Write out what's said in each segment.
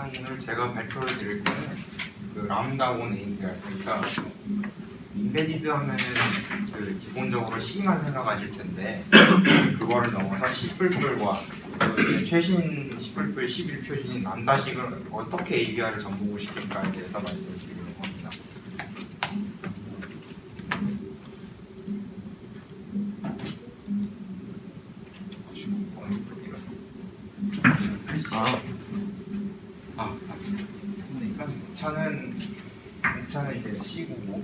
오늘 제가 발표를 드릴 거는 그 람다 온 API. 그러니까 인베디드 하면은 그 기본적으로 C만 생각하실 텐데 그거를 넘어서 C++과 그 최신 C++ 11 표준인 람다식을 어떻게 API를 전복을 시킬까에 대해서 말씀을 드리려고 합니다. 목차는 이제 C99,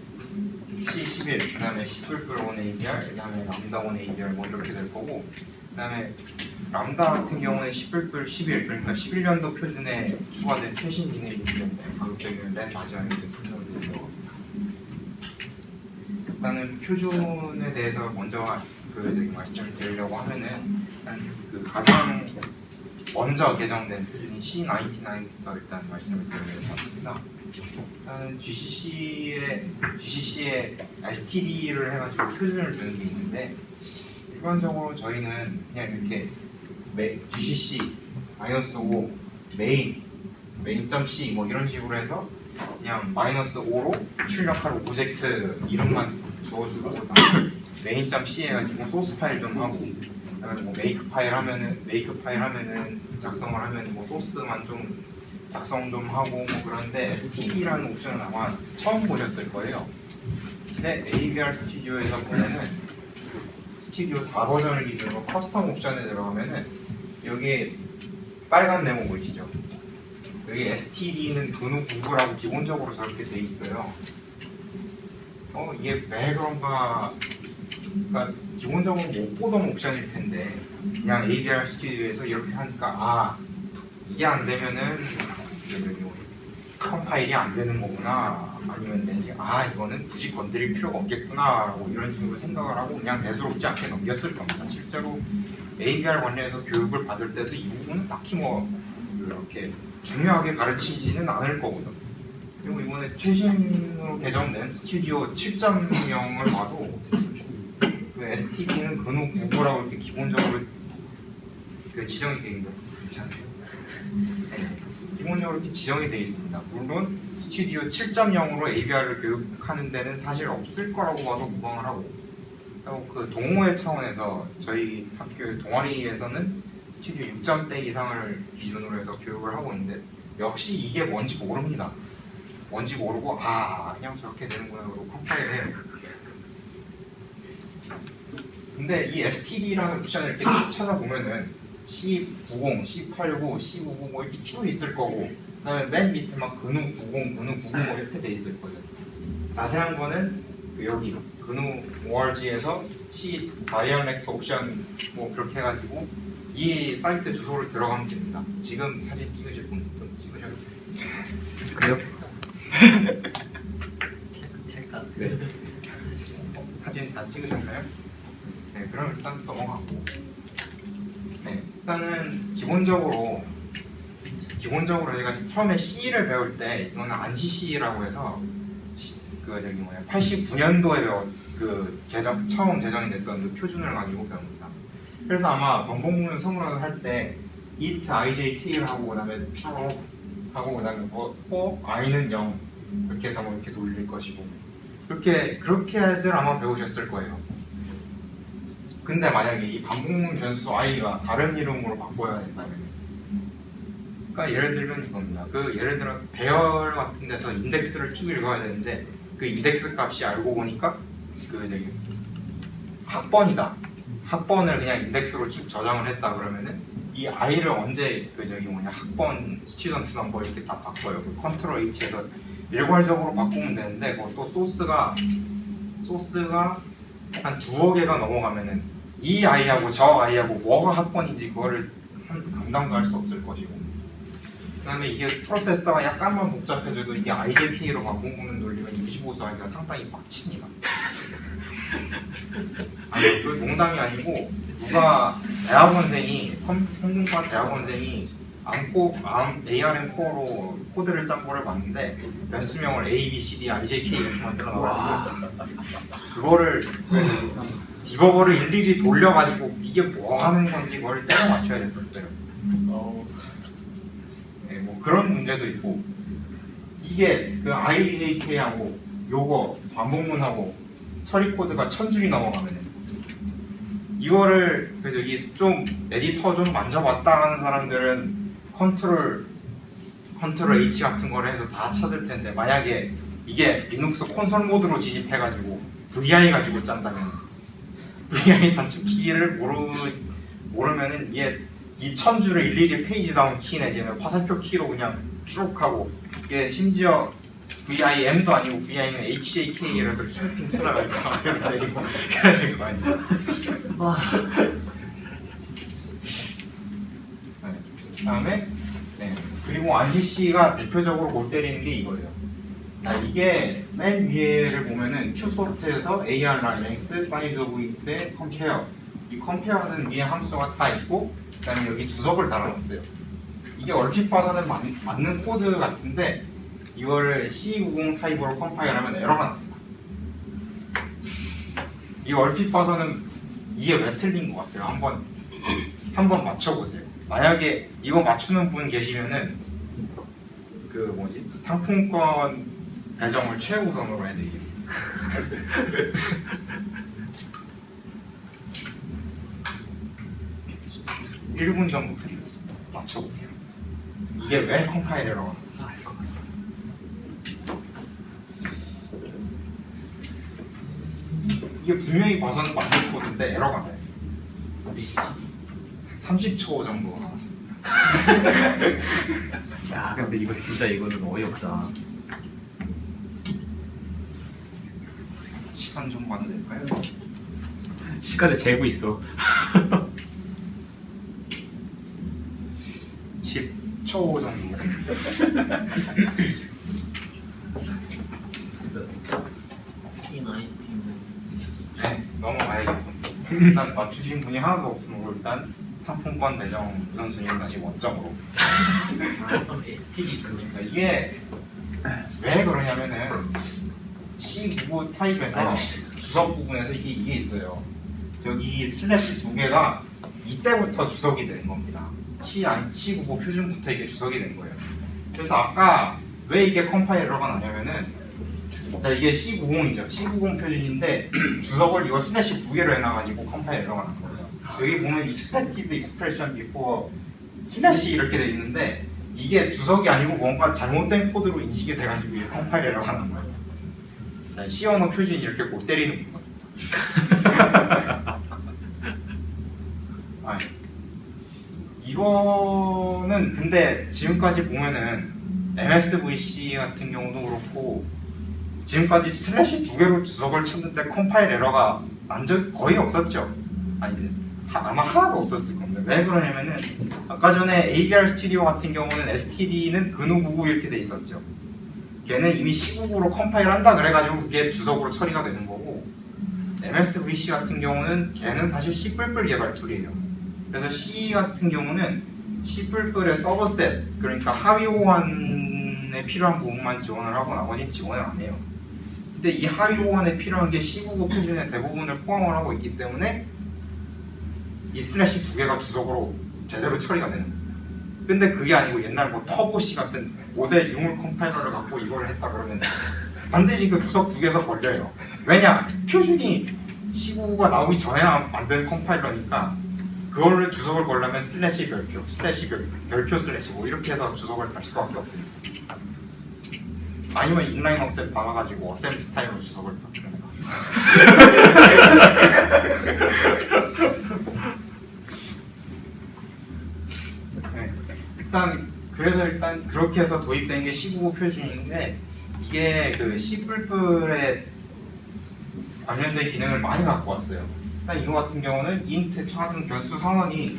C11, 그다음에 C++온 API, 그다음에 람다 온 API 뭐 이렇게 될 거고, 그다음에 람다 같은 경우는 C++ 11, 그러니까 11년도 표준에 추가된 최신 기능이기 때문에 가급적이면 맨 마지막에 이렇게 설명을 드리려고 합니다. 일단은 표준에 대해서 먼저 말씀을 드리려고 하면은 일단 그 가장 먼저 개정된 표준인 C99부터 일단 말씀을 드리려고 합니다. 일단은 GCC에 STD를 해가지고 표준을 주는 게 있는데, 일반적으로 저희는 그냥 이렇게 GCC -5 main.c 뭐 이런 식으로 해서 그냥 -5로 출력할 오브젝트 이름만 주어주고 main.c 해가지고 소스 파일 좀 하고, 그다음에 뭐 메이크 파일 하면은 작성을 하면 뭐 소스만 좀 작성 좀 하고 뭐 그런데 STD라는 옵션은 아마 처음 보셨을 거예요. 근데 AVR 스튜디오에서 보면은 스튜디오 4 버전을 기준으로 커스텀 옵션에 들어가면은 여기 빨간 네모 보이시죠? 여기 STD는 근우 구글하고 기본적으로 저렇게 돼 있어요. 이게 왜 그런가? 그러니까 기본적으로 못 보던 옵션일 텐데 그냥 AVR 스튜디오에서 이렇게 하니까 이게 안 되면은 컴파일이 안 되는 거구나, 아니면 이거는 굳이 건드릴 필요가 없겠구나 라고 이런 식으로 생각을 하고 그냥 대수롭지 않게 넘겼을 겁니다. 실제로 AVR 관련해서 교육을 받을 때도 이 부분은 딱히 뭐 이렇게 중요하게 가르치지는 않을 거거든요. 그리고 이번에 최신으로 개정된 스튜디오 7.0을 봐도 그 STD는 근우 구글하고 이렇게 기본적으로 지정이 되어 있는 거 괜찮아요. 기본적으로 이렇게 지정이 되어 있습니다. 물론 스튜디오 7.0으로 AVR을 교육하는 데는 사실 없을 거라고 봐도 무방을 하고, 그 동호회 차원에서 저희 학교 동아리에서는 스튜디오 6점대 이상을 기준으로 해서 교육을 하고 있는데 역시 이게 뭔지 모릅니다. 뭔지 모르고 그냥 저렇게 되는구나 그러고 컴파일해요. 근데 이 STD라는 옵션을 이렇게 쭉 찾아보면은 C90, C89, C99 뭐 이렇게 쭉 있을 거고, 그다음에 맨 밑에 막 근우 90, 근우 99 뭐 이렇게 돼 있을 거예요. 자세한 거는 여기 근우 ORG에서 C 다이얼렉트 옵션 뭐 그렇게 해가지고 이 사이트 주소를 들어가면 됩니다. 지금 사진 찍으실 분 좀 찍으셔도 돼요. 찰까? 네. 사진 다 찍으셨나요? 네, 그럼 일단 넘어가고. 일단은 기본적으로 저희가 처음에 C를 배울 때 이거는 안시 C라고 해서 89년도에 처음 제정이 됐던 그 표준을 가지고 배웁니다. 그래서 아마 번복문 서문을 할 때 it ijk를 하고 그다음에 쭉 하고 그다음에 for i는 0 이렇게 해서 뭐 이렇게 돌릴 것이고 그렇게들 아마 배우셨을 거예요. 근데 만약에 이 반복문 변수 i가 다른 이름으로 바꿔야 된다면, 그러니까 예를 들면 이겁니다. 예를 들어 배열 같은 데서 인덱스를 쭉 읽어야 되는데 그 인덱스 값이 알고 보니까 학번이다. 학번을 그냥 인덱스로 쭉 저장을 했다 그러면은 이 i를 언제 학번 스튜던트 넘버 이렇게 다 바꿔요. 컨트롤 H에서 일괄적으로 바꾸면 되는데 그것도 소스가 한 2억 개가 넘어가면은 이 아이하고 저 아이하고 뭐가 학번인지 그거를 감당도 할 수 없을 것이고, 그 다음에 이게 프로세서가 약간만 복잡해져도 이게 IJK로 바꾸는 논리가 65수 아이가 상당히 빡칩니다. 그 농담이 아니고 누가 대학원생이 컴공과 대학원생이 ARM 코어로 코드를 짠 거를 봤는데 변수명을 A, B, C, D, IJK 이렇게 만들어 놔가지고 그거를 디버거를 일일이 돌려가지고 이게 뭐 하는 건지 그걸 때려 맞춰야 됐었어요. 뭐 그런 문제도 있고 이게 그 IJK하고 요거 반복문하고 처리 코드가 1000줄이 넘어가면은 이거를 그 저기 좀 에디터 좀 만져봤다 하는 사람들은 컨트롤 H 같은 거를 해서 다 찾을 텐데 만약에 이게 리눅스 콘솔 모드로 진입해가지고 VI 가지고 짠다면 VI 단축키를 모르면은 이게 이 1000줄을 일일이 페이지 다운 키 내지는 화살표 키로 그냥 쭉 하고 이게 심지어 VIM도 아니고 VI는 HAK라서 킹핑 찾아가지고 내리고 그래야 될 거 아니에요. 네. 그다음에 네. 그리고 안지 씨가 대표적으로 골 때리는 게 이거예요. 이게 맨 위에를 보면은 Q소프트에서 AR 랭스, 사이즈 오브 it의 컴페어. 이 컴페어는 위에 함수가 다 있고 그다음에 여기 주석을 달아놨어요. 이게 얼핏 봐서는 맞는 코드 같은데 이걸 C90 타입으로 컴파일하면 에러가 납니다. 이거 얼핏 봐서는 이게 왜 틀린 것 같아요. 한번 맞춰보세요. 만약에 이거 맞추는 분 계시면은 그 뭐지 상품권 배정을 최우선으로 해드리겠습니다. (1분) 정도 드리겠습니다. 맞춰보세요. 이게 왜 컴파일 에러가 이게 분명히 봐서는 맞는 코드인데 에러가 나요. 30초 정도 남았습니다. 야, 근데 이거 진짜 이거는 어이없다. 시간 좀 봐도 될까요? 시간을 재고 있어. 10초 정도. 네, 넘어가야겠고. 일단 맞추신 분이 하나도 없으므로 일단 상품권 배정 우선순위는 다시 원점으로. 그러니까 이게 왜 그러냐면은 C99 타입에서 주석 부분에서 이게 있어요. 여기 슬래시 2개가 이때부터 주석이 되는 겁니다. C99 표준부터 이게 주석이 된 거예요. 그래서 아까 왜 이게 컴파일 에러가 나냐면은 자 이게 C90이죠. C90 표준인데 주석을 이거 슬래시 2개로 해놔가지고 컴파일 에러가 난 거예요. 여기 보면 expected expression before 슬래시 이렇게 돼 있는데 이게 주석이 아니고 뭔가 잘못된 코드로 인식이 돼가지고 이게 컴파일 에러가 난 거예요. 자 C 언어 표준이 이렇게 못 때리는 겁니다. 이거는 근데 지금까지 보면은 MSVC 같은 경우도 그렇고 지금까지 슬래시 2개로 주석을 찾는데 컴파일 에러가 난 적 거의 없었죠. 아마 하나도 없었을 겁니다. 왜 그러냐면은 아까 전에 AVR 스튜디오 같은 경우는 STD는 근우99 이렇게 돼 있었죠. 걔는 이미 C99로 컴파일 한다 그래가지고 그게 주석으로 처리가 되는 거고 MSVC 같은 경우는 걔는 사실 C++ 개발 툴이에요. 그래서 C 같은 경우는 C++의 서버셋 그러니까 하위 호환에 필요한 부분만 지원을 하고 나머지는 지원을 안 해요. 근데 이 하위 호환에 필요한 게 C99 표준의 대부분을 포함을 하고 있기 때문에 이 슬래시 2개가 주석으로 제대로 처리가 되는 거예요. 근데 그게 아니고 옛날 뭐 터보C 같은 5대 유물 컴파일러를 갖고 이걸 했다 그러면 반드시 그 주석 2개에서 걸려요. 왜냐? 표준이 C99가 나오기 전에 만든 컴파일러니까 그거를 주석을 걸려면 슬래시 별표, 슬래시 별표 슬래시 뭐 이렇게 해서 주석을 달 수밖에 없습니다. 아니면 인라인 어셈 박아가지고 어셈 스타일로 주석을 바꾸는 거. 네. 일단 그렇게 해서 도입된 게 C99 표준인데 이게 그 C++에 관련된 기능을 많이 갖고 왔어요. 일단 이거 같은 경우는 int 작은 변수 선언이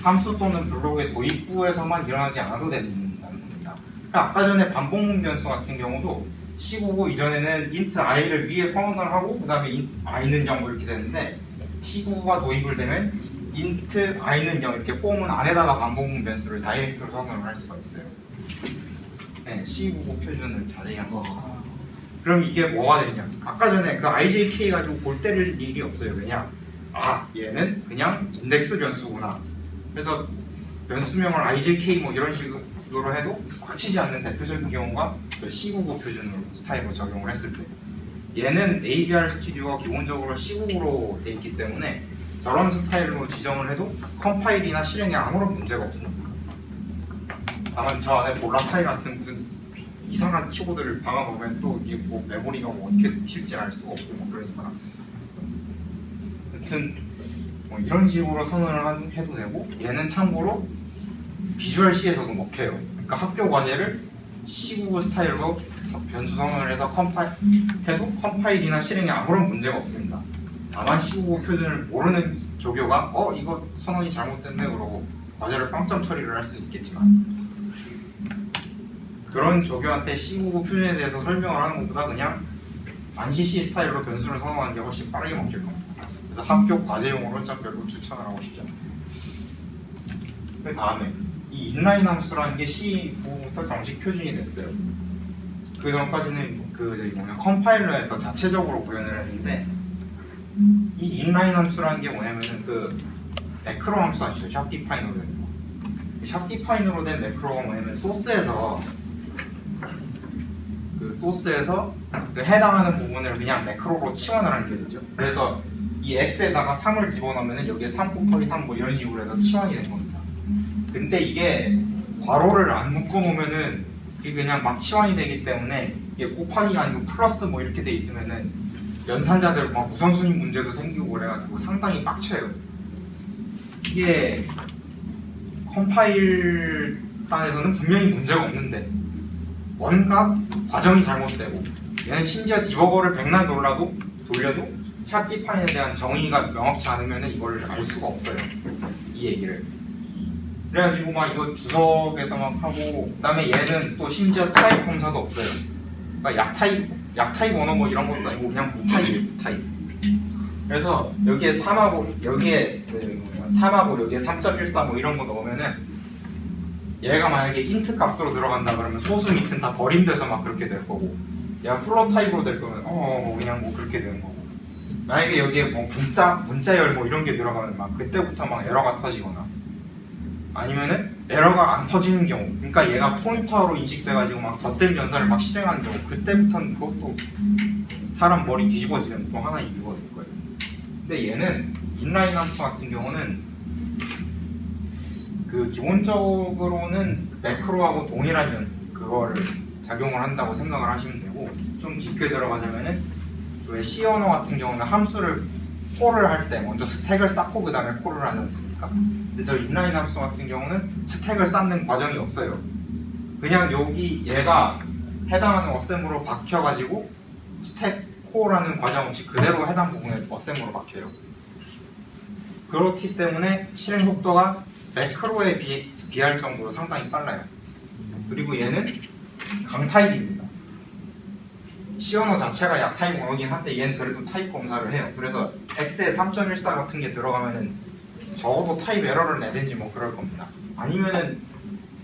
함수 또는 블록의 도입 후에서만 일어나지 않아도 된다는 겁니다. 그러니까 아까 전에 반복문 변수 같은 경우도 C99 이전에는 int i를 위에 선언을 하고 그 다음에 i는 0 이렇게 되는데 C99가 도입을 되면 int i는 0 이렇게 폼은 안에다가 반복문 변수를 다이렉트로 선언을 할 수가 있어요. 네, C99 표준을 자세히 한번. 그럼 이게 뭐가 되냐? 아까 전에 그 IJK 가지고 골 때릴 일이 없어요. 왜냐? 얘는 그냥 인덱스 변수구나. 그래서 변수명을 IJK 뭐 이런 식으로 식으로 해도 꽉치지 않는 대표적인 경우가 그 C99 표준으로 스타일로 적용을 했을 때, 얘는 ABR 스튜디오가 기본적으로 C99로 돼 있기 때문에 저런 스타일로 지정을 해도 컴파일이나 실행에 아무런 문제가 없습니다. 다만 저 안에 볼라타일 같은 무슨 이상한 키보드를 박아놓으면 또 이게 뭐 메모리가 뭐 어떻게 튈지 알 수가 없고 뭐 그러니까, 아무튼 뭐 이런 식으로 선언을 해도 되고, 얘는 참고로 비주얼 C에서도 먹혀요. 그러니까 학교 과제를 C99 스타일로 변수 선언을 해서 해도 컴파일이나 실행에 아무런 문제가 없습니다. 다만 C99 표준을 모르는 조교가 이거 선언이 잘못됐네 그러고 과제를 빵점 처리를 할 수 있겠지만, 그런 조교한테 C99 표준에 대해서 설명을 하는 것보다 그냥 안CC 스타일로 변수를 선언하는 게 훨씬 빠르게 먹힐 겁니다. 그래서 학교 과제용으로 좀 별로 추천을 하고 싶지 않아요. 그 다음에 이 인라인 함수라는 게 C9부터 정식 표준이 됐어요. 그 전까지는 컴파일러에서 자체적으로 구현을 했는데, 이 인라인 함수라는 게 뭐냐면은 그 매크로 함수 아시죠? 샵디파인으로 된 거. 샵디파인으로 된 매크로가 뭐냐면 소스에서 해당하는 부분을 그냥 매크로로 치환을 하는 게 되죠. 그래서 이 x에다가 3을 집어넣으면 여기에 3 곱하기 3 뭐 이런 식으로 해서 치환이 된 겁니다. 근데 이게 괄호를 안 묶어놓으면은 그게 그냥 막 치환이 되기 때문에 이게 곱하기가 아니고 플러스 뭐 이렇게 돼 있으면은 연산자들 막 우선순위 문제도 생기고 그래가지고 상당히 빡쳐요. 이게 컴파일 단에서는 분명히 문제가 없는데 뭔가 과정이 잘못되고, 얘는 심지어 디버거를 백날 돌려도 샵디파인에 대한 정의가 명확치 않으면 이걸 알 수가 없어요, 이 얘기를. 그래가지고 막 이거 주석에서 막 하고, 그 다음에 얘는 또 심지어 타입 검사도 없어요. 그러니까 약타입 언어 뭐 이런 것도 아니고 그냥 무타입이에요, 무타입. 그래서 여기에 3하고 여기에 3.14 뭐 이런 거 넣으면은 얘가 만약에 인트 값으로 들어간다 그러면 소수 인트는 다 버림돼서 막 그렇게 될 거고, 얘가 플롯 타입으로 될 거면 그냥 뭐 그렇게 되는 거고, 만약에 여기에 뭐 문자열 뭐 이런 게 들어가면 막 그때부터 막 에러가 터지거나, 아니면은 에러가 안 터지는 경우, 그러니까 얘가 포인터로 인식돼가지고 막 덧셈 연산을 막 실행하는 경우, 그때부터는 그것도 사람 머리 뒤집어지는 또 하나의 이유가 될 거예요. 근데 얘는 인라인 함수 같은 경우는 그 기본적으로는 매크로하고 동일한 그거를 작용을 한다고 생각을 하시면 되고, 좀 깊게 들어가자면은 왜 C 언어 같은 경우는 함수를 콜을 할 때 먼저 스택을 쌓고 그 다음에 콜을 하지 않습니까? 근데 저 인라인 함수 같은 경우는 스택을 쌓는 과정이 없어요. 그냥 여기 얘가 해당하는 어셈으로 박혀가지고 스택 콜하는 과정 없이 그대로 해당 부분에 어셈으로 박혀요. 그렇기 때문에 실행 속도가 매크로에 비할 정도로 상당히 빨라요. 그리고 얘는 강타입입니다. C 언어 자체가 약타입 언어긴 한데 얘는 그래도 타입 검사를 해요. 그래서 X에 3.14 같은 게 들어가면은 적어도 타입 에러를 내든지 뭐 그럴 겁니다. 아니면은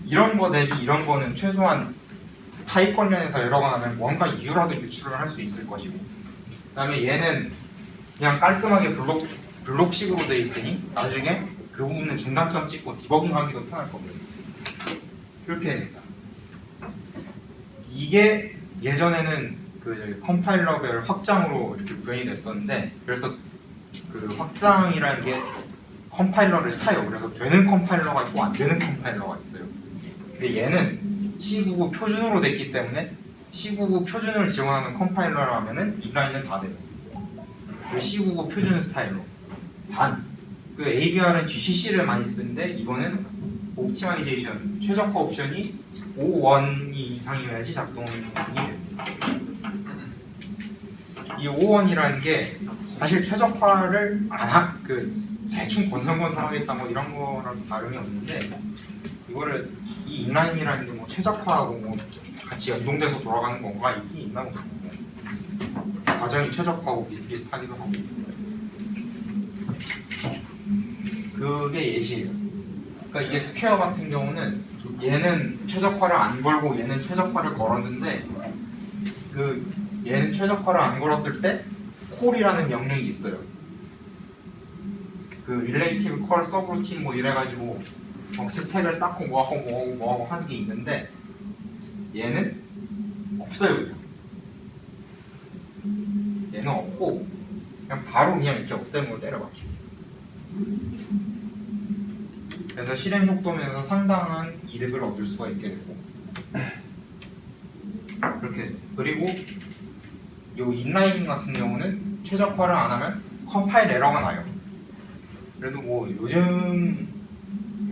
이런 거 대비 이런 거는 최소한 타입 관련해서 에러가 나면 뭔가 이유라도 유출을 할 수 있을 것이고, 그 다음에 얘는 그냥 깔끔하게 블록식으로 돼 있으니 나중에 그 부분은 중단점 찍고 디버깅 하기도 편할 거고요. 이렇게 됩니다. 이게 예전에는 그 컴파일러별 확장으로 이렇게 구현이 됐었는데, 그래서 그 확장이라는 게 컴파일러를 타요. 그래서 되는 컴파일러가 있고 안 되는 컴파일러가 있어요. 근데 얘는 C99 표준으로 됐기 때문에 C99 표준을 지원하는 컴파일러라 하면은 인라인은 다 돼요. 그 C99 표준 스타일로. 단, 그 ABR은 GCC를 많이 쓰는데 이거는 옵티마이제이션 최적화 옵션이 5원 이상이어야지 작동이 됩니다. 이 5원이라는 게 사실 최적화를 대충 건성건성하겠다 뭐 이런 거랑 다름이 없는데, 이거를 이 인라인이라는 게 뭐 최적화하고 뭐 같이 연동돼서 돌아가는 건가 있긴 있나 보거든요. 과정이 최적화하고 비슷비슷하기도 하고. 그게 예시예요. 그러니까 이게 스퀘어 같은 경우는 얘는 최적화를 안 걸고 얘는 최적화를 걸었는데, 얘는 최적화를 안 걸었을 때 콜이라는 명령이 있어요. 그 relative call subroutine 뭐 이래가지고 스택을 쌓고 뭐하고 하는 게 있는데 얘는 없어요. 그냥 얘는 없고 그냥 바로 그냥 이렇게 없애는 걸 때려박혀. 그래서 실행 속도면서 상당한 이득을 얻을 수가 있게 되고 그렇게. 그리고 이 인라인 같은 경우는 최적화를 안 하면 컴파일 에러가 나요. 그래도 뭐 요즘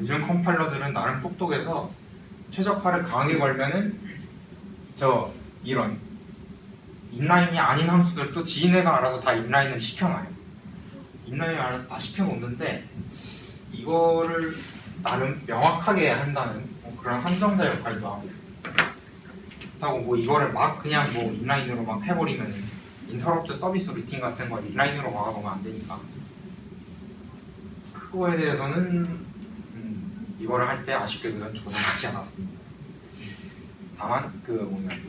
컴파일러들은 나름 똑똑해서 최적화를 강하게 걸면은 이런 인라인이 아닌 함수들도 지네가 알아서 다 인라인을 시켜놔요. 인라인을 알아서 다 시켜놓는데 이거를 나름 명확하게 한다는 그런 함정자 역할도 하고 그렇다고 뭐 이거를 막 그냥 뭐 인라인으로 막 해버리면 인터럽트 서비스 루틴 같은 거 인라인으로 막아보면 안 되니까 그거에 대해서는 이거를 할 때 아쉽게도 전 조사를 하지 않았습니다. 다만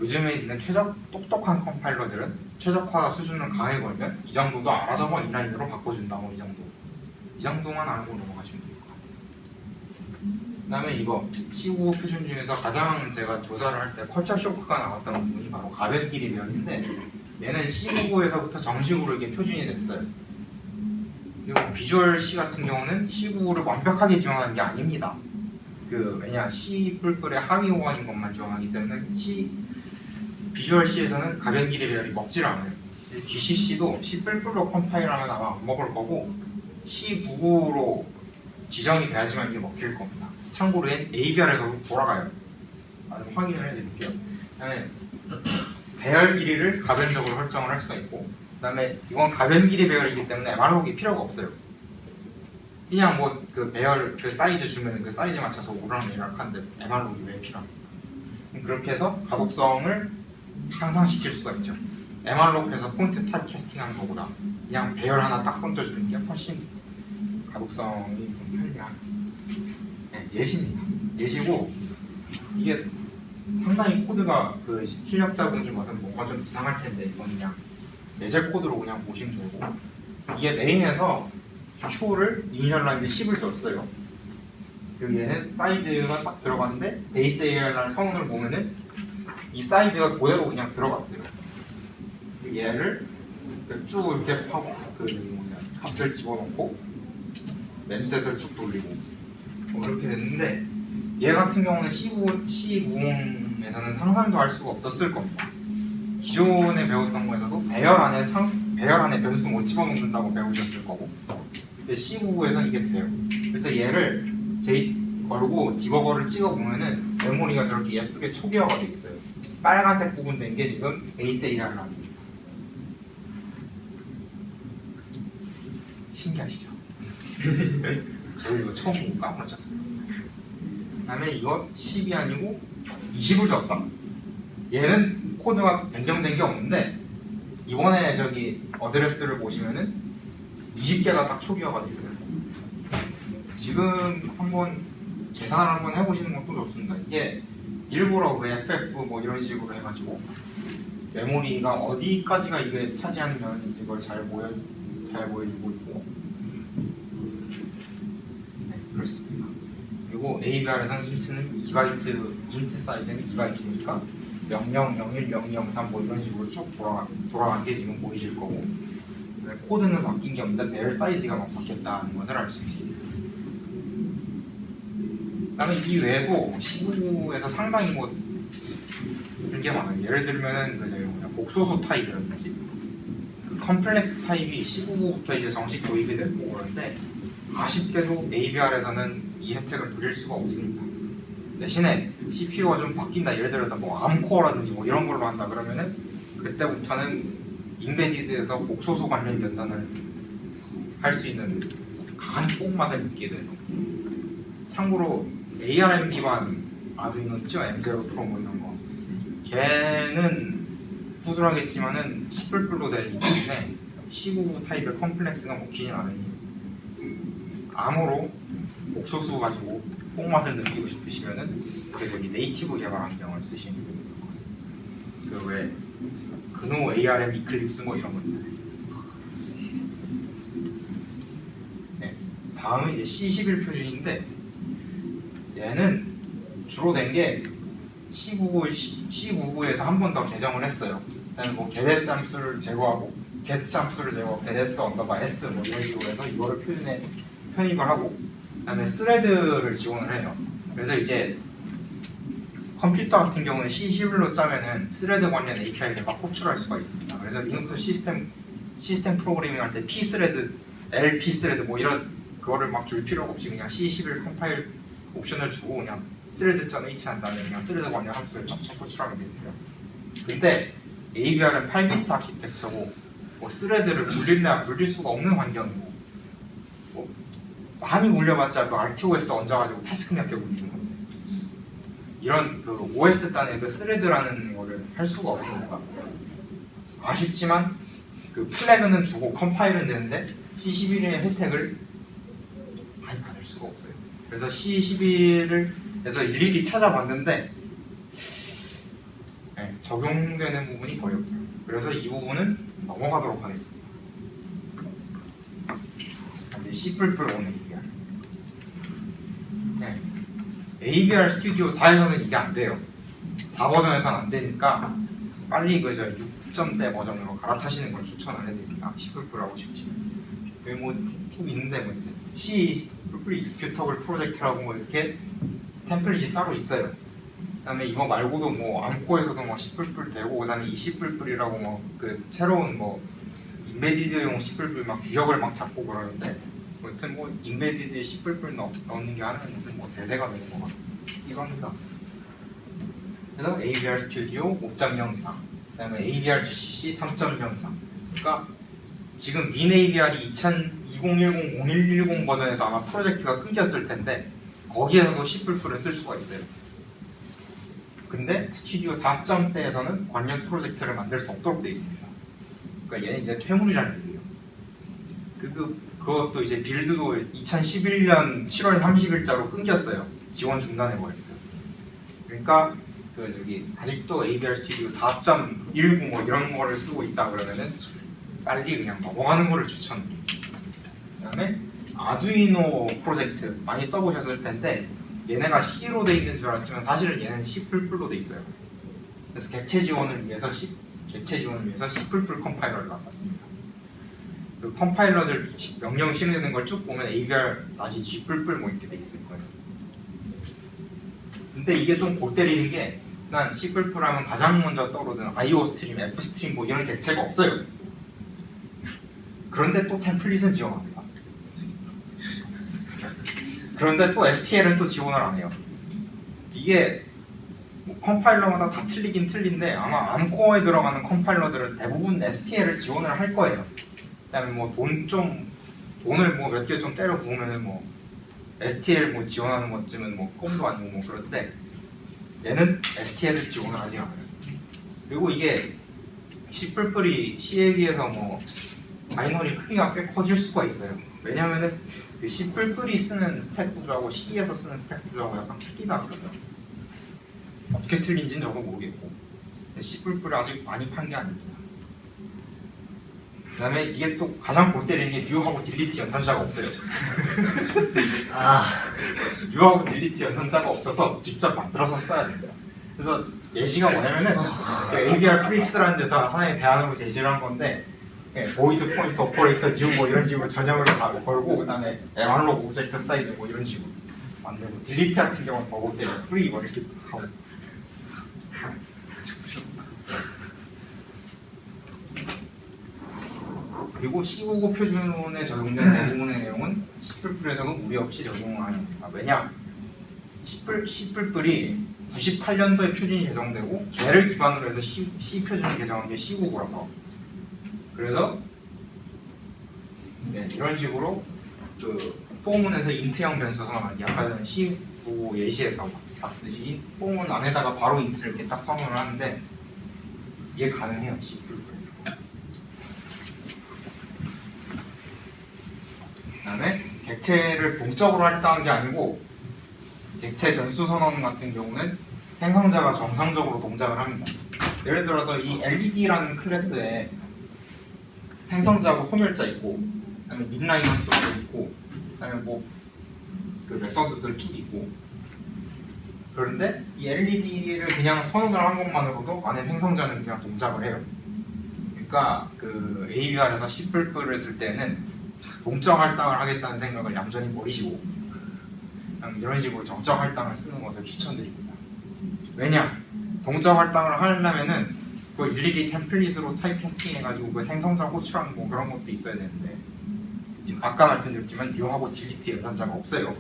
요즘에 있는 똑똑한 컴파일러들은 최적화 수준을 강하게 걸면 이 정도도 알아서 인라인으로 바꿔준다. 뭐 이 정도만 알고 넘어가시면 될 것 같아요. 그다음에 이거 C99 표준 중에서 가장 제가 조사를 할 때 컬처 쇼크가 나왔던 부분이 바로 가변 길이 배열인데 얘는 C99에서부터 정식으로 이게 표준이 됐어요. 그리고 비주얼 C 같은 경우는 C99를 완벽하게 지원하는 게 아닙니다. 왜냐 C++의 하위 호환인 것만 지원하기 때문에 비주얼 C에서는 가변 길이 배열이 먹질 않아요. GCC도 C++로 컴파일하면 아마 안 먹을 거고 C99로 지정이 돼야지만 이게 먹힐 겁니다. 참고로 ABR에서도 돌아가요. 확인을 해드릴게요. 그다음에 배열 길이를 가변적으로 설정을 할 수가 있고 그다음에 이건 가변 길이 배열이기 때문에 MR록이 필요가 없어요. 그냥 배열 사이즈 주면 그 사이즈에 맞춰서 오락내리락 하는데 MR록이 왜 필요합니까? 그렇게 해서 가독성을 향상시킬 수가 있죠. MR록에서 폰트 타입 캐스팅하는 것보다 그냥 배열 하나 딱 던져주는 게 훨씬 가독성이 좀 편리한 예시입니다. 예시고 이게 상당히 코드가 실력자분이 뭔가 좀 이상할 텐데 이건 그냥 예제 코드로 그냥 보시면 되고 이게 메인에서 추를 이니셜라인에 10을 줬어요. 그리고 얘는 사이즈가 딱 들어갔는데 베이스 ARR 성운을 보면은 이 사이즈가 그대로 그냥 들어갔어요. 얘를 쭉 이렇게 하고 값을 집어넣고 램셋을 쭉 돌리고 이렇게 됐는데 얘 같은 경우는 C90에서는 상상도 할 수가 없었을 겁니다. 기존에 배웠던 거에서도 배열 안에 변수 못 집어넣는다고 배우셨을 거고 근데 C99에서는 이게 돼요. 그래서 얘를 걸고 디버거를 찍어보면은 메모리가 저렇게 예쁘게 초기화가 돼 있어요. 빨간색 부분 된 게 지금 베이스 AR랍니다. 신기하시죠? 저도 이거 처음 보고 까먹었어요. 그 다음에 이거 10이 아니고 20을 줬다. 얘는 코드가 변경된 게 없는데 이번에 어드레스를 보시면은 20개가 딱 초기화가 돼 있어요. 지금 한번 계산을 한번 해보시는 것도 좋습니다. 이게 일부러 FF 뭐 이런 식으로 해가지고 메모리가 어디까지가 이게 차지하면 이걸 잘 보여주고 있고 그렇습니다. 그리고 ABR에서는 int는 2바이트, int 사이즈는 2바이트니까 00, 01, 02, 03 뭐 이런 식으로 쭉 돌아간 게 지금 보이실 거고 코드는 바뀐 게 없는데 배열 사이즈가 막 바뀌었다는 것을 알 수 있습니다. 그다음에 이 외에도 C99에서 상당히 그런 게 많아요. 예를 들면은 복소수 타입이라든지 컴플렉스 타입이 C99부터 이제 정식 도입이 되고 그런데 아쉽게도 ABR에서는 이 혜택을 누릴 수가 없습니다. 대신에 CPU가 좀 바뀐다. 예를 들어서 암코어라든지 이런 걸로 한다 그러면은 그때부터는 인베디드에서 복소수 관련 연산을 할 수 있는 강한 뽕맛을 느끼게 돼요. 참고로 ARM 기반 아두이노 있죠? M0 프로 뭐 이런 거. 걔는 후술하겠지만은 C++로 되기 때문에 C99 타입의 컴플렉스가 먹히진 않으니 암호로 복소수 가지고 뽕맛을 느끼고 싶으시면은 네이티브 개발 환경을 쓰시는 게 좋을 것 같습니다. 왜 그노 ARM 이클립스 뭐 이런 거 있잖아요. 네, 다음은 이제 C11 표준인데 얘는 주로 된 게 C99에서 한 번 더 개정을 했어요. 그다음에 뭐 get 함수를 제거하고 get 함수를 제거하고 get s 뭐 이런 식으로 해서 이거를 표준에 편입을 하고 그다음에 스레드를 지원을 해요. 그래서 이제 컴퓨터 같은 경우는 C11로 짜면은 스레드 관련 API를 막 호출할 수가 있습니다. 그래서 리눅스 시스템 프로그래밍 할 때 P스레드, LP스레드 뭐 이런 그거를 막 줄 필요가 없이 그냥 C11 컴파일 옵션을 주고 그냥 스레드.h 한 다음에 그냥 스레드 관련 함수를 쫙쫙 호출하면 돼요. 근데 AVR은 8비트 아키텍처고 뭐 스레드를 굴릴 수가 없는 환경이고 뭐 많이 굴려봤자 그 RTOS 얹어가지고 태스크 몇 개 굴리는 건데 이런 그 OS 단의 그 스레드라는 거를 할 수가 없으니까 아쉽지만 그 플래그는 주고 컴파일은 되는데 C11의 혜택을 많이 받을 수가 없어요. 그래서 C11을 그래서 일일이 찾아봤는데 네, 적용되는 부분이 거의 없어요. 그래서 이 부분은 넘어가도록 하겠습니다. C++ 오는 AVR. 네. AVR 스튜디오 4에서는 이게 안 돼요. 4버전에서는 안 되니까 빨리 그 6점대 버전으로 갈아타시는 걸 추천을 해드립니다. C++ 하고 싶으시면. 여기 뭐 쭉 있는데 뭐 이제 C++ 익스큐터블 프로젝트라고 뭐 이렇게 템플릿이 따로 있어요. 그다음에 이거 말고도 뭐 암코에서도 뭐 C++ 되고 그다음에 이 C++이라고 뭐 그 새로운 뭐 인베디드용 C++ 막 규격을 막 잡고 그러는데 아무튼 뭐 인베디드에 C++ 넣는 게 하는 무슨 뭐 대세가 되는 거 같기도 합니다. 그래서 AVR 스튜디오 5.0 이상, 그다음에 AVR GCC 3.0 이상. 그러니까 지금 윈 AVR이 2010 버전에서 아마 프로젝트가 끊겼을 텐데 거기에서도 C++를 쓸 수가 있어요. 근데 스튜디오 4.0대에서는 관련 프로젝트를 만들 수 없도록 되어 있습니다. 그러니까 얘는 이제 퇴물이라는 얘기예요. 그것도 이제 빌드도 2011년 7월 30일자로 끊겼어요. 지원 중단해 버렸어요. 그러니까 그 저기 아직도 AVR 스튜디오 4.19 뭐 이런 거를 쓰고 있다 그러면은 빨리 그냥 넘어가는 거를 추천드립니다. 그다음에 아두이노 프로젝트 많이 써보셨을 텐데 얘네가 C로 돼 있는 줄 알았지만 사실은 얘는 C++로 돼 있어요. 그래서 객체 지원을 위해서 C 컴파일러를 만들었습니다. 그 컴파일러들 명령 실행되는 걸 쭉 보면 AVR-G++ 뭐 이렇게 돼 있을 거예요. 근데 이게 좀 골 때리는 게 난 C++ 하면 가장 먼저 떠오르는 IO 스트림, F 스트림 뭐 이런 객체가 없어요. 그런데 또 템플릿은 지원합니다. 그런데 또 STL은 또 지원을 안 해요. 이게 뭐 컴파일러마다 다 틀리긴 틀린데 아마 암코어에 들어가는 컴파일러들은 대부분 STL을 지원을 할 거예요. 그다음에 뭐 돈을 뭐 몇 개 좀 때려 부으면은 뭐 STL 뭐 지원하는 것쯤은 뭐 껌도 아니고 뭐 그런데 얘는 STL을 지원을 하지 않아요. 그리고 이게 C++이 C에 비해서 뭐 마이너리 크기가 꽤 커질 수가 있어요. 왜냐면은 그 C++이 쓰는 스택 구조하고 C에서 쓰는 스택 구조하고 약간 틀리다 그러죠. 어떻게 틀린지는 저도 모르겠고 C++를 아직 많이 판 게 아닙니다. 그 다음에 이게 또 가장 골 때리는 게 뉴하고 딜리트 연산자가 없어요. 뉴하고 딜리트 연산자가 없어서 직접 만들어서 써야 됩니다. 그래서 예시가 뭐냐면은 AVR 프릭스라는 데서 하나의 대안으로 제시를 한 건데 보이드 포인트 오퍼레이터 뉴 뭐 이런 식으로 전형을 걸고 그 다음에 에말로그 오브젝트 사이즈 뭐 이런 식으로 만들고 딜리트 같은 경우는 더 골 때리고 프리 뭐 이렇게 하고 그리고 C99 표준에 적용된 대부분의 내용은 C++에서도 무리 없이 적용을 합니다. 왜냐? C++이 98년도에 표준이 개정되고 걔를 기반으로 해서 C 표준을 개정한 게 C99라서 그래서 네, 이런 식으로 그 포문에서 인트형 변수 선언하기 아까 전에 C99 예시에서 봤듯이 포문 안에다가 바로 인트를 이렇게 딱 선언을 하는데 이게 가능해요. C++에서. 그다음에 객체를 동적으로 할당한 게 아니고 객체 변수 선언 같은 경우는 생성자가 정상적으로 동작을 합니다. 예를 들어서 이 LED라는 클래스에 생성자하고 소멸자 있고, 그다음에 민라인 함수도 있고, 그다음에 뭐 그 메서드들 쭉 있고, 그런데 이 LED를 그냥 선언을 한 것만으로도 안에 생성자는 그냥 동작을 해요. 그러니까 그 AVR에서 C++을 쓸 때는 동적 할당을 하겠다는 생각을 얌전히 버리시고 그냥 이런 식으로 정적 할당을 쓰는 것을 추천드립니다. 왜냐? 동적 할당을 하려면은 그 일일이 템플릿으로 타입캐스팅 해가지고 그 생성자 호출하는 뭐 그런 것도 있어야 되는데 지금 아까 말씀드렸지만 U하고 딜리트 연산자가 없어요.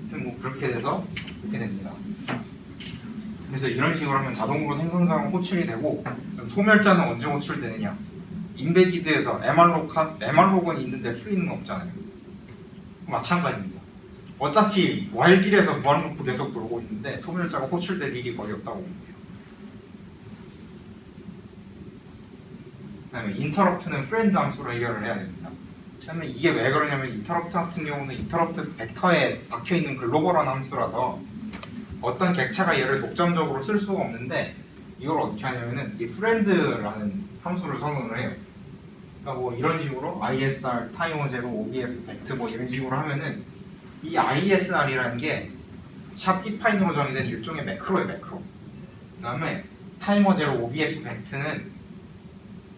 하여튼 뭐 그렇게 돼서 이렇게 됩니다. 그래서 이런 식으로 하면 자동으로 생성자가 호출이 되고 소멸자는 언제 호출되느냐? 인베디드에서 MRlog은 있는데 free는 없잖아요. 마찬가지입니다. 어차피 while길에서 무한루프 계속 돌고 있는데 소멸자가 호출될 일이 거의 없다고 봅니다. 그다음에 interrupt는 friend 함수로 해결을 해야 됩니다. 그다음에 이게 왜 그러냐면 interrupt 같은 경우는 interrupt 벡터에 박혀있는 글로벌한 함수라서 어떤 객체가 얘를 독점적으로 쓸 수가 없는데 이걸 어떻게 하냐면은 이 friend라는 함수를 선언을 해요. 그러니까 뭐 이런 식으로 ISR, 타이머 제로, OBF, 벡트 뭐 이런 식으로 하면은 이 ISR이라는 게 샵 디파인으로 정의된 일종의 매크로예요, 매크로. 그다음에 타이머 제로, OBF, 벡트는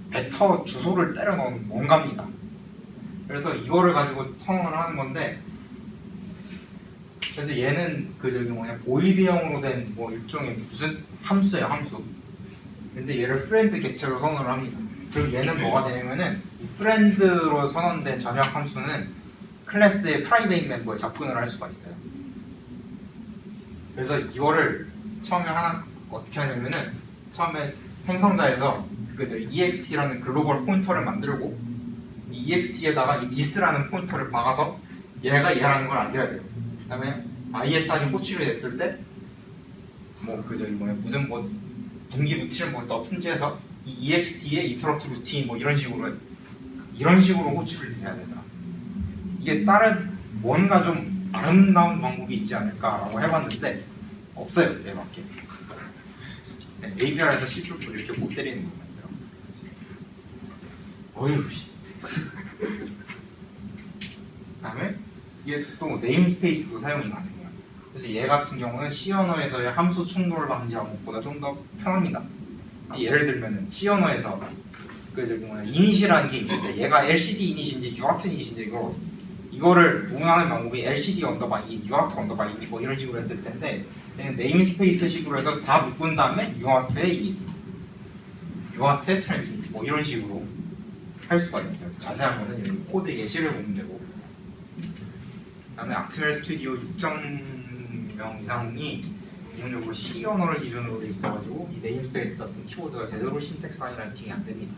벡터 주소를 때려 넣은 뭔가입니다. 그래서 이거를 가지고 선언을 하는 건데, 그래서 얘는 그 저기 뭐냐 보이드형으로 된 뭐 일종의 무슨 함수예요, 함수. 근데 얘를 프렌드 객체로 선언을 합니다. 그리고 얘는 뭐가 되냐면은 이 프렌드로 선언된 전역 함수는 클래스의 프라이베이트 멤버에 접근을 할 수가 있어요. 그래서 이거를 처음에 하나 어떻게 하냐면은 처음에 행성자에서 그 EXT라는 글로벌 포인터를 만들고 이 EXT에다가 이 this라는 포인터를 박아서 얘가 얘라는 걸 알려야 돼요. 그다음에 ISR이 호출이 됐을 때 뭐 그 저기 뭐야 무슨 뭐 분기 루틴을 뭐 넣든지 해서 이 EXT의 interrupt 루틴 뭐 이런 식으로 호출을 해야 된다. 이게 다른 뭔가 좀 아름다운 방법이 있지 않을까라고 해봤는데 없어요, 얘밖에. 네, AVR에서 C++ 이렇게 못 때리는 거예요. 어휴 씨. 그다음에 이게 또 네임스페이스도 사용이 가능해요. 그래서 얘 같은 경우는 C 언어에서의 함수 충돌을 방지하는 것보다 좀 더 편합니다. 예를 들면은 C 언어에서 그 저기 뭐냐 이닛이라는 게 있는데 얘가 LCD 이닛인지 UART 이닛인지 이거를 구분하는 방법이 LCD 언더바 인, UART 언더바 인 뭐 이런 식으로 했을 텐데 얘는 네임스페이스 식으로 해서 다 묶은 다음에 UART의 이닛, UART의 트랜스미트 뭐 이런 식으로 할 수가 있어요. 자세한 거는 여기 코드 예시를 보면 되고. 그다음에 악트멜 스튜디오 6.0 이상이 기본적으로 C 언어를 기준으로 돼 있어가지고 이 네임스페이스 같은 키워드가 제대로 신텍스 하이라이팅이 안 됩니다.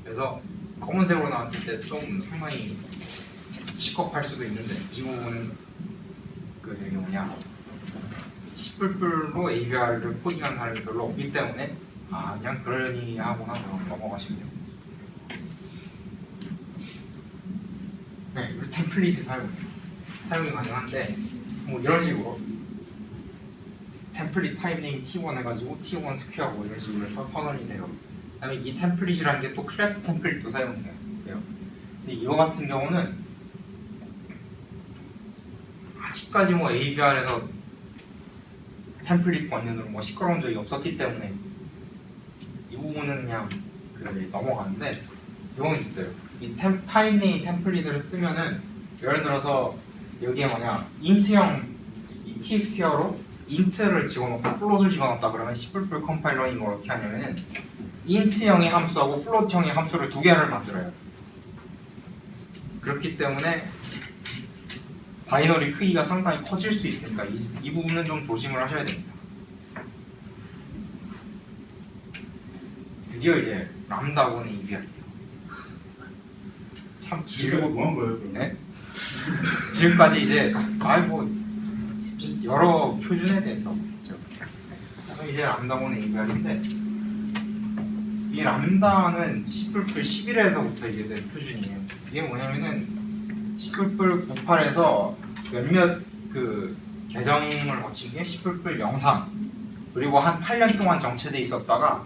그래서 검은색으로 나왔을 때 좀 상당히 시겁할 수도 있는데 이 부분은 그 저기 뭐냐 C++로 AVR을 코딩한 사람이 별로 없기 때문에 그냥 그러니 하고나 넘어가시면 돼요. 네, 이 템플릿이 사용이 가능한데 뭐 이런 식으로 템플릿 타입 네임 T1 해가지고 T1 스퀘어 뭐 이런 식으로 해서 선언이 돼요. 그다음에 이 템플릿이라는 게 또 클래스 템플릿도 사용해요. 근데 이거 같은 경우는 아직까지 뭐 AVR에서 템플릿 관련으로 뭐 시끄러운 적이 없었기 때문에 이 부분은 그냥 넘어가는데 이건 있어요. 이 타입 네임 템플릿을 쓰면은 예를 들어서 여기에 뭐냐 인트형 이 t 스퀘어로 인트를 집어넣고 플롯을 집어넣었다 그러면 C++ 컴파일러인 걸 어떻게 하냐면은 인트형의 함수하고 플롯형의 함수를 두 개를 만들어요. 그렇기 때문에 바이너리 크기가 상당히 커질 수 있으니까 이 부분은 좀 조심을 하셔야 됩니다. 드디어 이제 람다곤의 EVR이에요. 참 길고 뭐한 거예요? 그럼? 네? 지금까지 이제 여러 표준에 대해서 이제 람다곤의 EVR인데 이 람다는 C++ 11에서부터 이제 된 표준이에요. 이게 뭐냐면은 C++ 98에서 몇몇 그 개정을 거친 게 C++ 03 그리고 한 8년 동안 정체돼 있었다가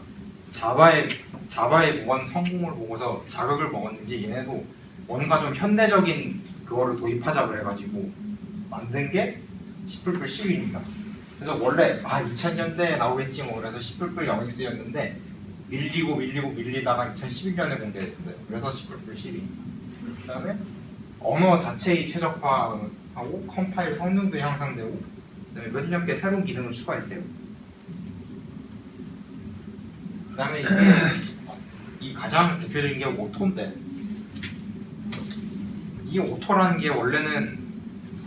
자바의 무한 성공을 보고서 자극을 먹었는지 얘네도 뭔가 좀 현대적인 그거를 도입하자 그래가지고 만든 게 10+11입니다. 그래서 원래 2000년대에 나오겠지 뭐 그래서 10+0x였는데 밀리다가 2011년에 공개됐어요. 그래서 10+12. 그다음에 언어 자체의 최적화하고 컴파일 성능도 향상되고 그다음에 몇몇 개 새로운 기능을 추가했대요. 그다음에 이게 이 가장 대표적인 게 오토인데 이 오토라는 게 원래는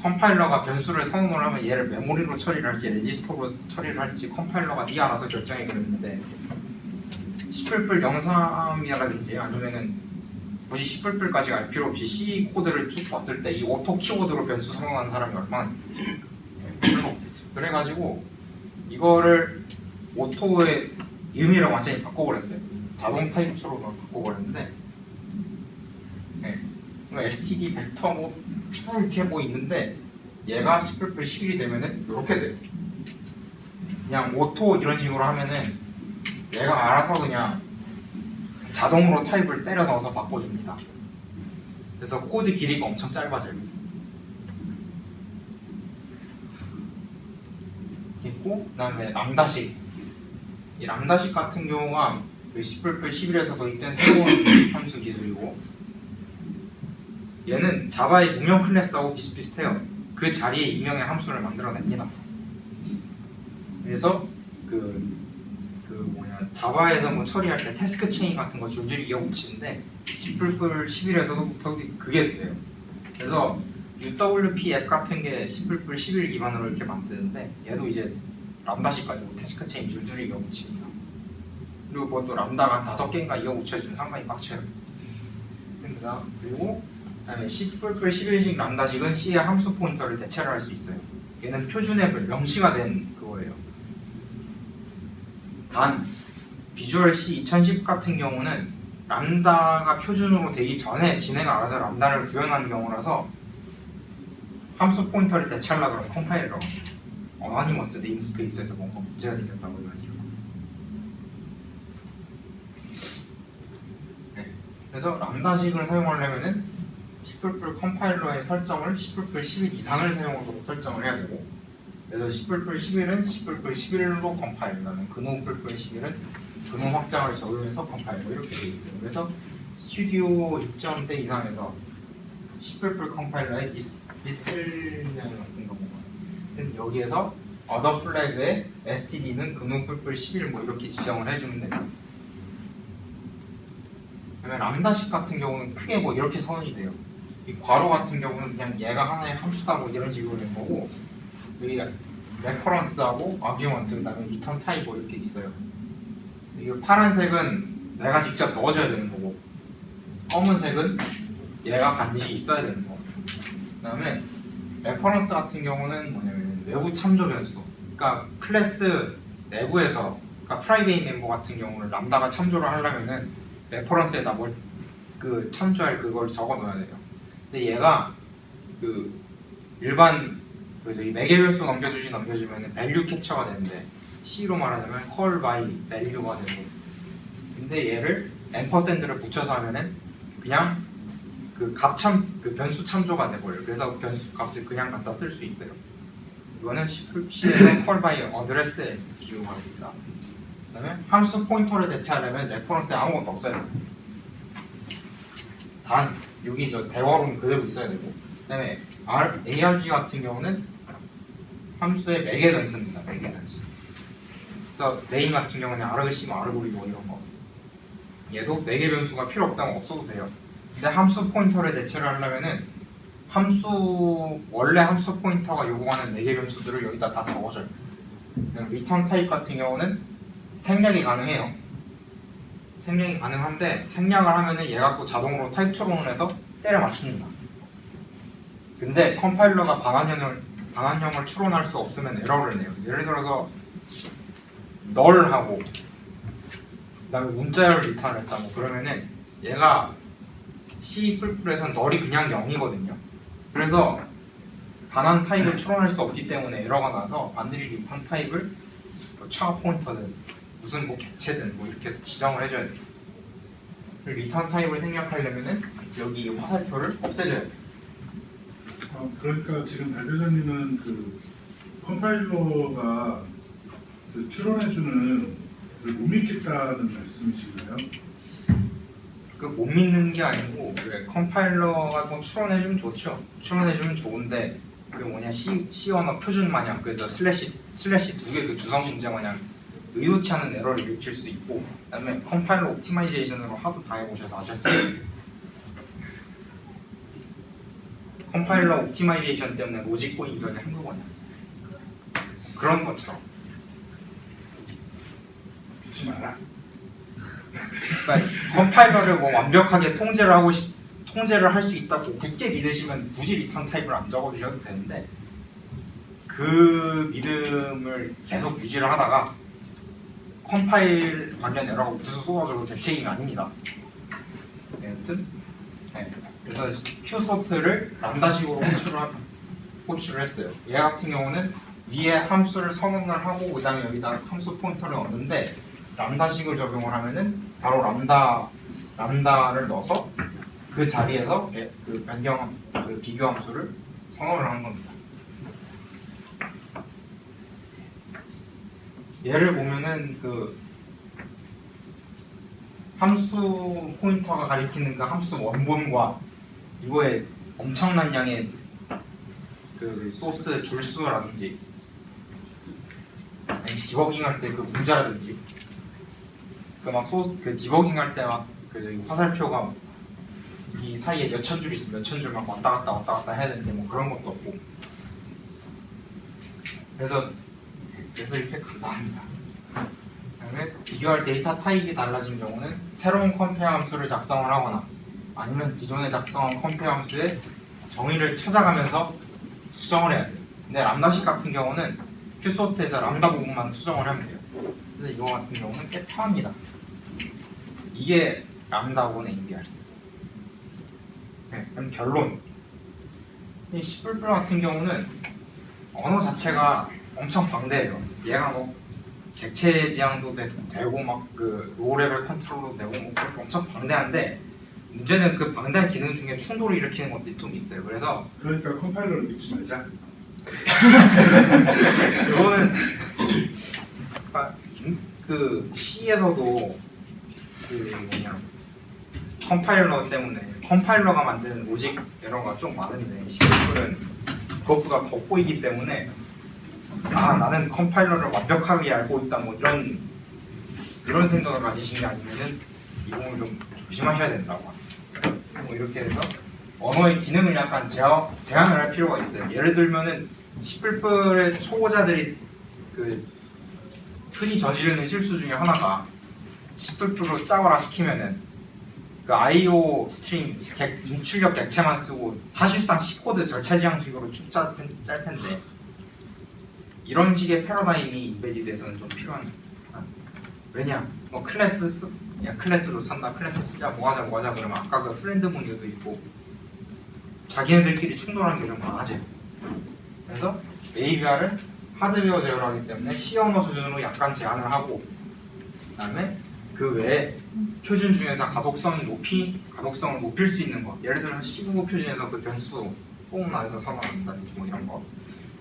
컴파일러가 변수를 선언을 하면 얘를 메모리로 처리를 할지 레지스터로 처리를 할지 컴파일러가 네 알아서 결정해 그랬는데 10+03이라든지 아니면은 굳이 10+까지 갈 필요 없이 C 코드를 쭉 봤을 때 이 오토 키워드로 변수 선언하는 사람이 얼마나 별로 없겠죠. 그래가지고 이거를 오토의 의미를 완전히 바꿔버렸어요. 자동 타입 추로 바꿔버렸는데 네. std 벡터 쭉 이렇게 뭐 있는데 얘가 10+11이 되면은 이렇게 돼요. 그냥 오토 이런 식으로 하면은 얘가 알아서 그냥 자동으로 타입을 때려 넣어서 바꿔줍니다. 그래서 코드 길이가 엄청 짧아져요. 있고 그다음에 람다식. 이 람다식 같은 경우가 10+11에서 도입된 새로운 함수 기술이고 얘는 자바의 무명 클래스하고 비슷비슷해요. 그 자리에 익명의 함수를 만들어냅니다. 그래서 자바에서 뭐 처리할 때 태스크 체인 같은 거 줄줄이 이어붙이는데 10+11에서도 그게 돼요. 그래서 UWP 앱 같은 게 10+11 기반으로 이렇게 만드는데 얘도 이제 람다식 가지고 태스크 체인 줄줄이 이어붙입니다. 그리고 그것도 람다가 5개인가 이어붙여지면 상당히 빡쳐요. 그리고 그다음에 10+11식 람다식은 C의 함수 포인터를 대체를 할 수 있어요. 얘는 표준 앱을 명시가 된 그거예요. 단 비주얼 C 2010 같은 경우는 람다가 표준으로 되기 전에 진해가 알아서 람다를 구현한 경우라서 함수 포인터를 대체하려고 그러면 컴파일러 어나니머스 네임스페이스에서 뭔가 문제가 생겼다고 해가지고 네. 그래서 람다식을 사용하려면은 10++ 컴파일러의 설정을 10+11 이상을 사용하도록 설정을 해야 되고 그래서 10+11은 10+11로 컴파일 그다음에 근호 +11은 근호 확장을 적용해서 컴파일 뭐 이렇게 돼 있어요. 그래서 스튜디오 6점대 이상에서 10++ 컴파일러의 미슬량이 쓴가 보면 여기에서 other flag의 std는 근호 +11 뭐 이렇게 지정을 해주면 됩니다. 그러면 람다식 같은 경우는 크게 뭐 이렇게 선언이 돼요. 이 괄호 같은 경우는 그냥 얘가 하나의 함수다 뭐 이런 식으로 된 거고 여기 레퍼런스하고 아규먼트 그다음에 리턴 타입 뭐 이렇게 있어요. 이 파란색은 내가 직접 넣어줘야 되는 거고 검은색은 얘가 반드시 있어야 되는 거. 그다음에 레퍼런스 같은 경우는 뭐냐면 외부 참조 변수. 그러니까 클래스 내부에서 그러니까 프라이베이트 멤버 같은 경우는 람다가 참조를 하려면은 레퍼런스에다 뭘 참조할 그걸 적어 놓아야 돼요. 근데 얘가 일반 매개 변수 넘겨주면 value 캡처가 되는데 C로 말하자면 call by value가 되고 근데 얘를 앰퍼샌드를 붙여서 하면은 그냥 변수 참조가 돼버려요. 그래서 변수 값을 그냥 갖다 쓸 수 있어요. 이거는 C에서 call by address에 기용하게 됩니다. 그다음에 함수 포인터를 대체하려면 레퍼런스에 아무것도 없어야 돼요. 단 여기 대괄호는 그대로 있어야 되고 그다음에 ARG 같은 경우는 함수의 매개 변수입니다. 매개 변수. 그래서 네임 같은 경우는 아르그시모, 아르고리 뭐 이런 거. 얘도 매개 변수가 필요 없다면 없어도 돼요. 근데 함수 포인터를 대체를 하려면은 원래 함수 포인터가 요구하는 매개 변수들을 여기다 다 적어줘요. 리턴 타입 같은 경우는 생략이 가능해요. 생략이 가능한데 생략을 하면은 얘가 또 자동으로 타입 추론을 해서 때려 맞춥니다. 근데 컴파일러가 방한형을 추론할 수 없으면 에러를 내요. 예를 들어서 널 하고 그다음에 문자열을 리턴했다고 그러면은 얘가 C++에선 널이 그냥 0이거든요. 그래서 반환 타입을 추론할 수 없기 때문에 에러가 나서 반드시 리턴 타입을 뭐 추가 포인터든 무슨 뭐 객체든 뭐 이렇게 해서 지정을 해줘야 돼요. 리턴 타입을 생략하려면은 여기 화살표를 없애줘야 돼요. 그러니까 지금 발표자님은 그 컴파일러가 그 추론해주는 못 믿겠다는 말씀이신가요? 그 못 믿는 게 아니고 왜 컴파일러가 뭐 추론해주면 좋죠. 추론해주면 좋은데 그 뭐냐 C 언어 표준 마냥 그래서 슬래시 두 개 그 주성 문제 마냥 의도치 않은 에러를 일으킬 수 있고 그다음에 컴파일러 옵티마이제이션으로 하도 다 해보셔서 아셨어요. 컴파일러 옵티마이제이션 때문에 로직본이 저기 한국어냐 그런 것처럼. 믿지 마라. 그러니까 컴파일러를 뭐 완벽하게 통제를 할 수 있다고 굳게 믿으시면 굳이 리턴 타입을 안 적어주셔도 되는데 그 믿음을 계속 유지를 하다가 컴파일 관련 에러가 무슨 쏟아져도 제 책임이 아닙니다. 네, 아무튼 그래서 Q소트를 람다식으로 호출을 했어요. 얘 같은 경우는 위에 함수를 선언을 하고 그 다음에 여기다 함수 포인터를 넣는데 람다식을 적용을 하면은 바로 람다를 넣어서 그 자리에서 그 변경 그 비교 함수를 선언을 하는 겁니다. 얘를 보면은 그 함수 포인터가 가리키는 그 함수 원본과 이거에 엄청난 양의 그 소스 줄수라든지 아니 디버깅할 때 그 문자라든지 그 디버깅할 때 막 그 화살표가 이 사이에 몇천 줄 있으면 몇천 줄 막 왔다 갔다 해야 되는데 뭐 그런 것도 없고 그래서 이렇게 간단합니다. 그다음에 비교할 데이터 타입이 달라진 경우는 새로운 컴페어 함수를 작성을 하거나 아니면 기존에 작성한 컴페어 함수의 정의를 찾아가면서 수정을 해야 돼요. 근데 람다식 같은 경우는 Q소트에서 람다 부분만 수정을 하면 돼요. 근데 이거 같은 경우는 꽤 편합니다. 이게 람다 부분의 ABR. 네, 그럼 결론. 이 C++ 같은 경우는 언어 자체가 엄청 방대해요. 얘가 뭐 객체 지향도 되고 막 그 로우 레벨 컨트롤도 되고 뭐 엄청 방대한데 문제는 그 방대한 기능 중에 충돌을 일으키는 것들이 좀 있어요. 그래서 그러니까 컴파일러를 믿지 말자. 그거는 그 C에서도 그 뭐냐 컴파일러 때문에 컴파일러가 만드는 로직 에러가 좀 많은데 C++는 그것보다 더 꼬이기 때문에 나는 컴파일러를 완벽하게 알고 있다 뭐 이런 생각을 가지신 게 아니면은 이 부분을 좀 조심하셔야 된다고 뭐 이렇게 해서 언어의 기능을 약간 제한을 할 필요가 있어요. 예를 들면은 C++의 초보자들이 그 흔히 저지르는 실수 중에 하나가 C++로 짜거라 시키면은 그 IO 스트림 인출력 객체만 쓰고 사실상 C코드 절차지 형식으로 쭉 짤 텐데 이런 식의 패러다임이 인베디드에서는 좀 필요한 왜냐 뭐 클래스로 산다 클래스 쓰자 뭐하자 그러면 아까 그 프렌드 문제도 있고 자기네들끼리 충돌하는 게 좀 많아져요. 그래서 ABR을 하드웨어 제어를 하기 때문에 C 언어 수준으로 약간 제한을 하고 그다음에 그 외에 표준 중에서 가독성을 높일 수 있는 것 예를 들어서 C99 표준에서 그 변수 뽕 안에서 상관한다든지 뭐 이런 거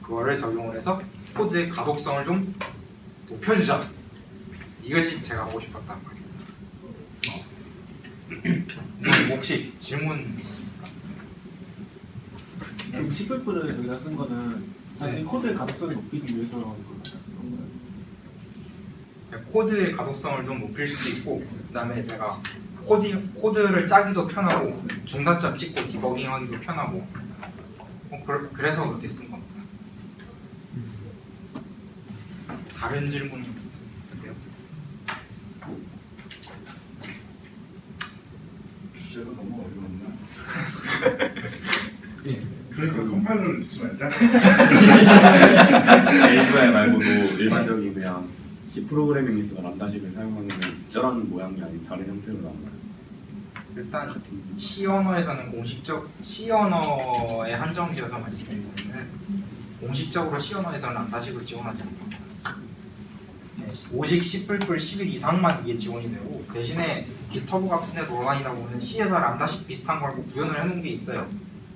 그거를 적용을 해서 코드의 가독성을 좀 높여주자 이것이 제가 하고 싶었단 말이에요. 혹시 질문 있습니까? 그럼 C++를 여기다 쓴 거는 단순히 코드의 가독성을 높이기 위해서 이걸 갖다 쓴 건가요? 코드의 가독성을 좀 높일 수도 있고 그 다음에 제가 코드를 짜기도 편하고 중단점 찍고 디버깅하기도 편하고 그래서 그렇게 쓴 겁니다. 다른 질문 있으세요? 주제가 너무 어려웠나? 예. 그러니까 컴파일러를 믿지 말자. API 말고도 일반적인 그냥 C 프로그래밍에서 람다식을 사용하는 저런 모양이 아닌 다른 형태로 나와요. 일단 C 언어에서는 C 언어의 한정지어서 말씀드리면 공식적으로 C 언어에서는 람다식을 지원하지 않습니다. 오직 C++ 11 이상만 이게 지원이 되고 대신에 깃허브 같은 데 돌아다니다 보면 C에서 람다식 비슷한 걸 뭐 구현을 해놓은 게 있어요.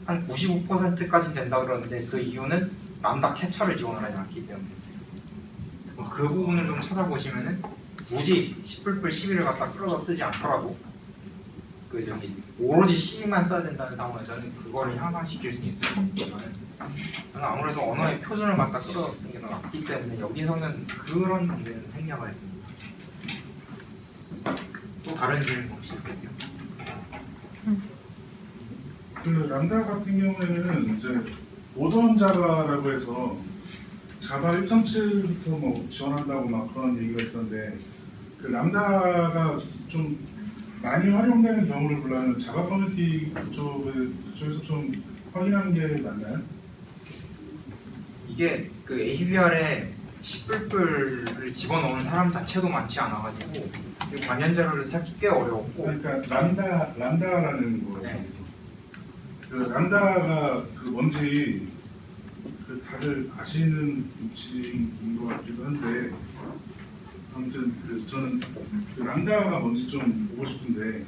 한 95%까지는 된다 그러는데 그 이유는 람다 캡처를 지원을 하지 않기 때문에 그 부분을 좀 찾아보시면은 굳이 10+11을 갖다 끌어서 쓰지 않더라도 그 저기 오로지 C만 써야 된다는 상황에서는 그거를 향상시킬 수 있을 겁니다. 저는 아무래도 언어의 표준을 갖다 끌어서 쓰는 게 더 낫기 때문에 여기서는 그런 문제는 생략을 했습니다. 또 다른 질문 혹시 있으세요? 그 람다 같은 경우에는 이제 모던 자바라고 해서 자바 1.7부터 뭐 지원한다고 막 그런 얘기가 있던데 그 람다가 좀 많이 활용되는 경우를 보려면 자바 커뮤니티 쪽에서 좀 확인하는 게 맞나요? 이게 그 ABR에 10++을 집어넣은 사람 자체도 많지 않아가지고 관련 자료를 찾기 꽤 어려웠고 그러니까 람다라는 거예요. 네. 그 람다가 그 뭔지 그 다들 아시는 위치인 것 같기도 한데 아무튼 그 저는 그 람다가 뭔지 좀 보고 싶은데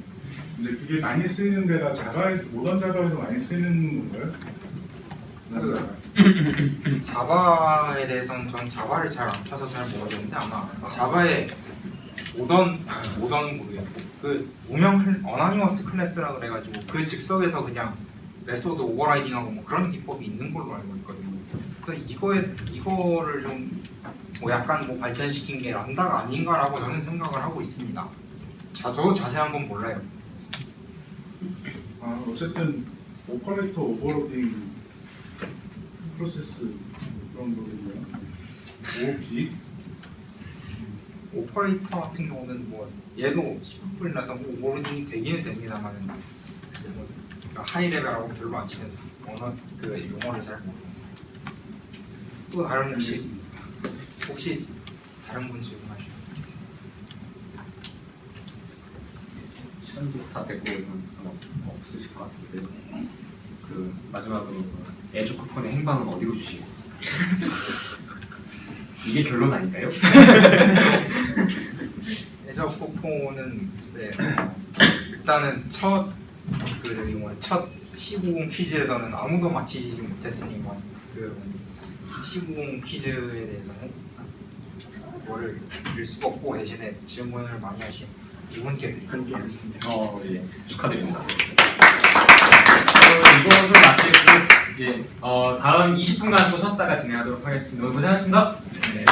이제 그게 많이 쓰이는 데가 자바에서 모던 자바에서 많이 쓰이는 건가요? 람다가. 자바에 대해서는 저는 자바를 잘 안 타서 잘 모르겠는데 아마 자바의 모던은 모르겠고 그 무명 어나니머스 클래스라 그래가지고 그 즉석에서 그냥 메소드 오버라이딩하고 뭐 그런 기법이 있는 걸로 알고 있거든요. 그래서 이거를 좀 뭐 약간 뭐 발전시킨 게 람다가 아닌가라고 저는 생각을 하고 있습니다. 저도 자세한 건 몰라요. 아 어쨌든 오퍼레이터 오버로딩 프로세스 그런 거군요. OOP 오퍼레이터 같은 경우는 뭐 얘도 10++이라서 뭐 오버로딩이 되기는 됩니다만 뭐 하이 레벨하고 별로 안 친해서 언어 그 용어를 잘 모르고 또 다른 혹시 다른 분 질문하시나요? 시간도 다 됐고 이건 아마 없으실 것 같은데 그 마지막으로 에듀 쿠폰의 행방은 어디로 주시겠어요? 이게 결론 아닌가요? 에저 쿠폰은 글쎄 일단은 첫 C90 퀴즈에서는 아무도 맞히지 못했으니 그 C90 퀴즈에 대해서는 그거를 드릴 수가 없고 대신에 질문을 많이 하신 이분께 드리도록 하겠습니다. 예. 축하드립니다. 이것을 마치고 이제 다음 20분간 또 쉬었다가 진행하도록 하겠습니다. 고생하셨습니다. 네.